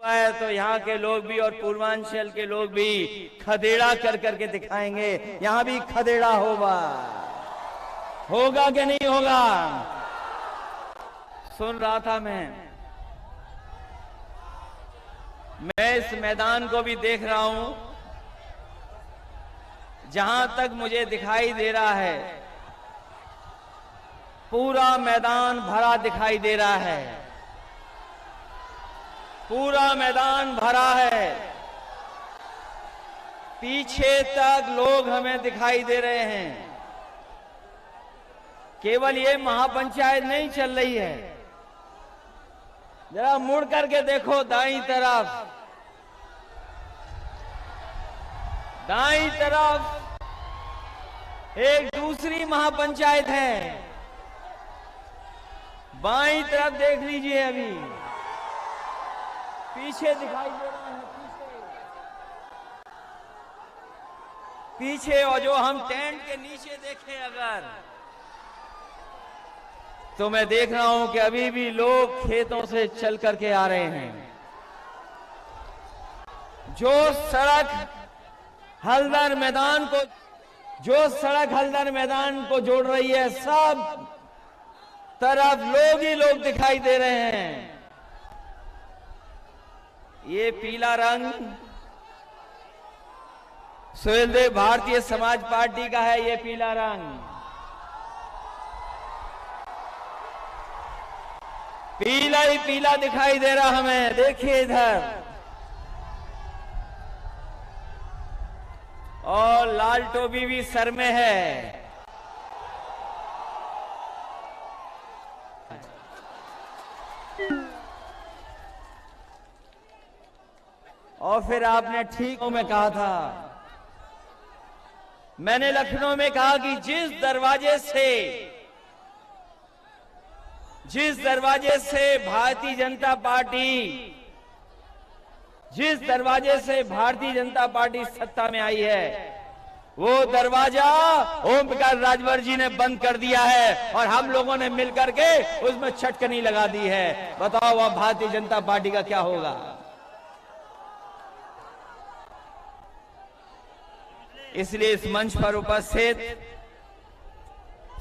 हुआ है तो यहाँ के लोग भी और पूर्वांचल के लोग भी खदेड़ा कर करके दिखाएंगे। यहाँ भी खदेड़ा होगा कि नहीं होगा? सुन रहा था मैं इस मैदान को भी देख रहा हूं। जहां तक मुझे दिखाई दे रहा है पूरा मैदान भरा दिखाई दे रहा है, पूरा मैदान भरा है। पीछे तक लोग हमें दिखाई दे रहे हैं। केवल ये महापंचायत नहीं चल रही है, जरा मुड़ करके देखो दाईं तरफ, दाईं तरफ एक दूसरी महापंचायत है। बाईं तरफ देख लीजिए, अभी पीछे दिखाई दे रहा है, पीछे। और जो हम टेंट के नीचे देखें अगर, तो मैं देख रहा हूं कि अभी भी लोग खेतों से चल करके आ रहे हैं। जो सड़क हल्दर मैदान को जोड़ रही है, सब तरफ लोग ही लोग दिखाई दे रहे हैं। ये पीला रंग सुहेलदेव भारतीय समाज पार्टी का है। ये पीला रंग पीला ही पीला दिखाई दे रहा हमें। देखिए इधर, और लाल टोपी भी सर में है। और फिर आपने ठीक में कहा था, मैंने लखनऊ में कहा कि जिस दरवाजे से भारतीय जनता पार्टी सत्ता में आई है, वो दरवाजा ओम प्रकाश राजभर जी ने बंद कर दिया है और हम लोगों ने मिलकर के उसमें छटकनी लगा दी है। बताओ अब भारतीय जनता पार्टी का क्या होगा? इसलिए इस मंच पर उपस्थित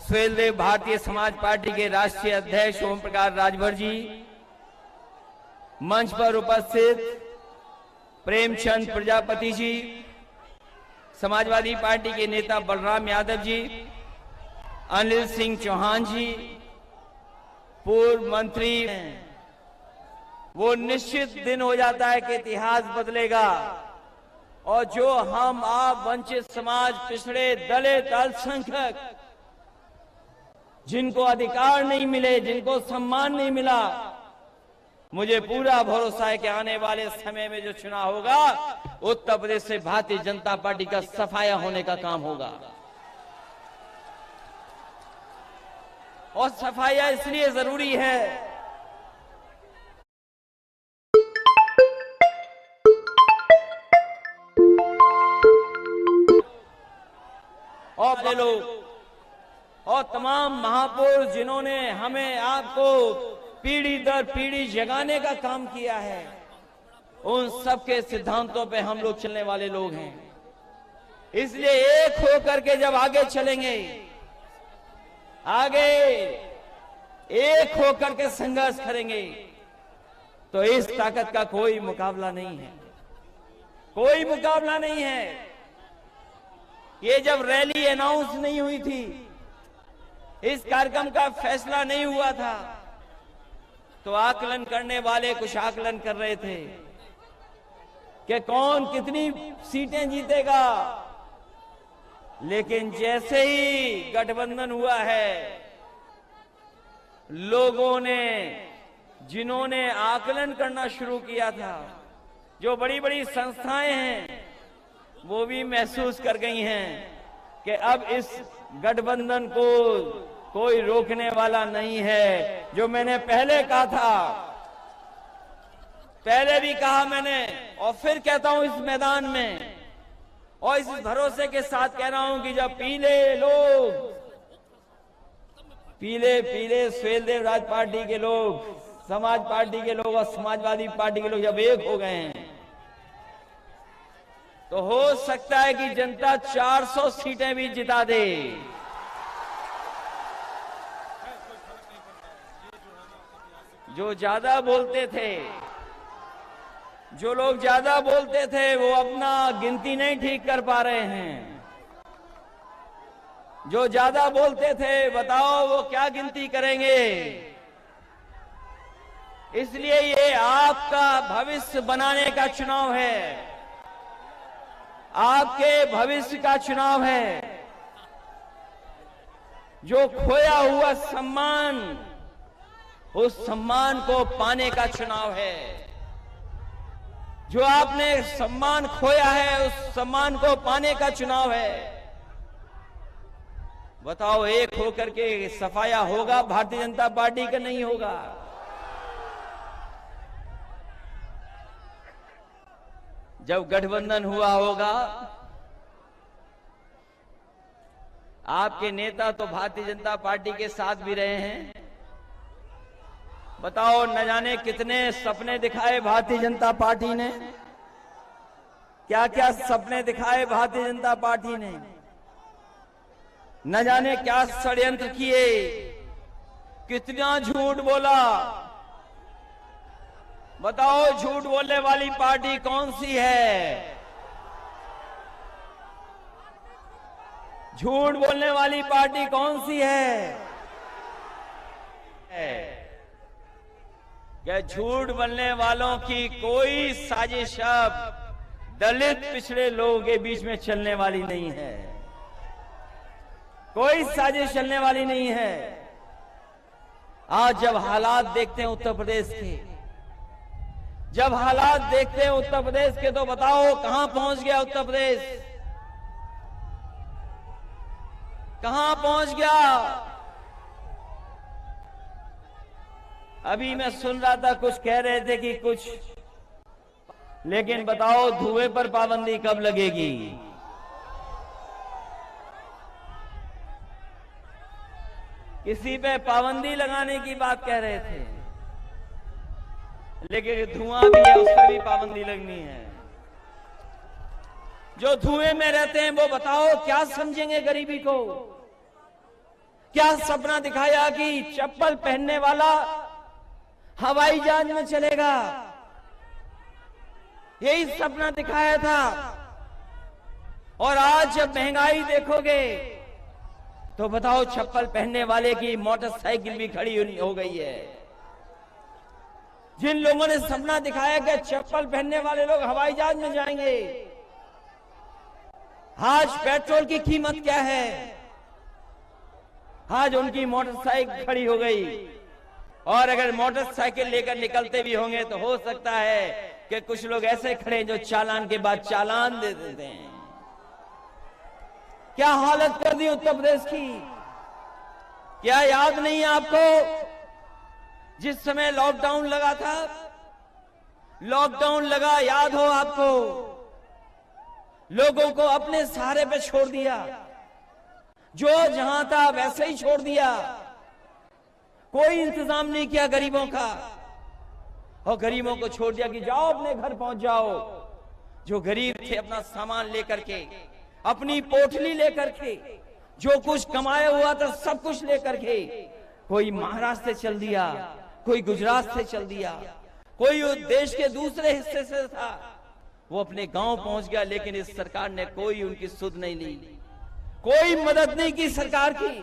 सुहेलदेव भारतीय समाज पार्टी के राष्ट्रीय अध्यक्ष ओम प्रकाश राजभर जी, मंच पर उपस्थित प्रेमचंद प्रजापति जी, समाजवादी पार्टी के नेता बलराम यादव जी, अनिल सिंह चौहान जी, पूर्व मंत्री, वो निश्चित दिन हो जाता है कि इतिहास बदलेगा। और जो हम आप वंचित समाज, पिछड़े, दलित, अल्पसंख्यक, जिनको अधिकार नहीं मिले, जिनको सम्मान नहीं मिला, मुझे पूरा भरोसा है कि आने वाले समय में जो चुनाव होगा, उत्तर प्रदेश से भारतीय जनता पार्टी का सफाया होने का काम होगा। और सफाया इसलिए जरूरी है, और अपने लोग और तमाम महापुरुष जिन्होंने हमें आपको पीढ़ी दर पीढ़ी जगाने का काम किया है, उन सबके सिद्धांतों पे हम लोग चलने वाले लोग हैं। इसलिए एक होकर के जब आगे चलेंगे, आगे एक होकर के संघर्ष करेंगे, तो इस ताकत का कोई मुकाबला नहीं है, कोई मुकाबला नहीं है। ये जब रैली अनाउंस नहीं हुई थी, इस कार्यक्रम का फैसला नहीं हुआ था, तो आकलन करने वाले कुछ आकलन कर रहे थे कि कौन कितनी सीटें जीतेगा। लेकिन जैसे ही गठबंधन हुआ है, लोगों ने, जिन्होंने आकलन करना शुरू किया था, जो बड़ी बड़ी संस्थाएं हैं, वो भी महसूस कर गई हैं कि अब इस गठबंधन को कोई रोकने वाला नहीं है। जो मैंने पहले कहा था, पहले भी कहा मैंने, और फिर कहता हूं इस मैदान में, और इस भरोसे के साथ कह रहा हूं कि जब पीले लोग, पीले सुहेलदेव राज पार्टी के लोग समाज पार्टी के लोग और समाजवादी पार्टी के लोग जब एक हो गए हैं तो हो सकता है कि जनता 400 सीटें भी जिता दे। जो ज्यादा बोलते थे, जो लोग ज्यादा बोलते थे वो अपना गिनती नहीं ठीक कर पा रहे हैं। जो ज्यादा बोलते थे बताओ वो क्या गिनती करेंगे। इसलिए ये आपका भविष्य बनाने का चुनाव है, आपके भविष्य का चुनाव है। जो खोया हुआ सम्मान, उस सम्मान को पाने का चुनाव है। जो आपने सम्मान खोया है उस सम्मान को पाने का चुनाव है। बताओ एक होकर के सफाया होगा भारतीय जनता पार्टी का? नहीं होगा। जब गठबंधन हुआ होगा, आपके नेता तो भारतीय जनता पार्टी के साथ भी रहे हैं। बताओ न जाने कितने सपने दिखाए भारतीय जनता पार्टी ने, क्या क्या सपने दिखाए भारतीय जनता पार्टी ने, न जाने क्या षड्यंत्र किए, कितना झूठ बोला। बताओ झूठ बोलने वाली पार्टी कौन सी है? झूठ बोलने वाली पार्टी कौन सी है? क्या झूठ बोलने वालों की कोई साजिश अब दलित पिछड़े लोगों के बीच में चलने वाली नहीं है। कोई साजिश चलने वाली नहीं है। आज जब हालात देखते हैं उत्तर प्रदेश के, जब हालात देखते हैं उत्तर प्रदेश के, तो बताओ कहां पहुंच गया उत्तर प्रदेश? कहां पहुंच गया? अभी मैं सुन रहा था, कुछ कह रहे थे कि कुछ, लेकिन बताओ धुएं पर पाबंदी कब लगेगी? किसी पे पाबंदी लगाने की बात कह रहे थे, लेकिन धुआं भी है उस पर भी पाबंदी लगनी है। जो धुएं में रहते हैं वो बताओ क्या समझेंगे गरीबी को? क्या सपना दिखाया कि चप्पल पहनने वाला हवाई जहाज में चलेगा? यही सपना दिखाया था। और आज जब महंगाई देखोगे तो बताओ चप्पल पहनने वाले की मोटरसाइकिल भी खड़ी हो गई है। जिन लोगों ने सपना दिखाया कि चप्पल पहनने वाले लोग हवाई जहाज में जाएंगे, आज पेट्रोल की कीमत क्या है? आज उनकी मोटरसाइकिल खड़ी हो गई। और अगर मोटरसाइकिल लेकर निकलते भी होंगे तो हो सकता है कि कुछ लोग ऐसे खड़े जो चालान के बाद चालान दे देते हैं। क्या हालत कर दी उत्तर प्रदेश की? क्या याद नहीं है आपको जिस समय लॉकडाउन लगा था? लॉकडाउन लगा, याद हो आपको? लोगों को अपने सहारे पे छोड़ दिया, जो जहां था वैसे ही छोड़ दिया। कोई इंतजाम नहीं किया गरीबों का, और गरीबों को छोड़ दिया कि जाओ अपने घर पहुंच जाओ। जो गरीब थे अपना सामान लेकर के, अपनी पोटली लेकर के, जो कुछ कमाया हुआ था सब कुछ लेकर के, कोई महाराष्ट्र से चल दिया, कोई गुजरात से चल दिया, कोई देश के दूसरे हिस्से से था, वो अपने गांव पहुंच गया। लेकिन इस सरकार ने कोई उनकी सुध नहीं ली, कोई मदद नहीं की सरकार की,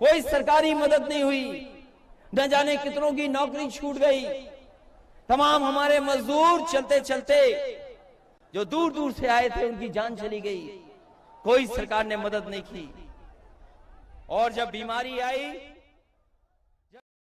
कोई सरकारी मदद नहीं हुई। न जाने कितनों की नौकरी छूट गई। तमाम हमारे मजदूर चलते चलते जो दूर दूर से आए थे उनकी जान चली गई। कोई सरकार ने मदद नहीं की। और जब बीमारी आई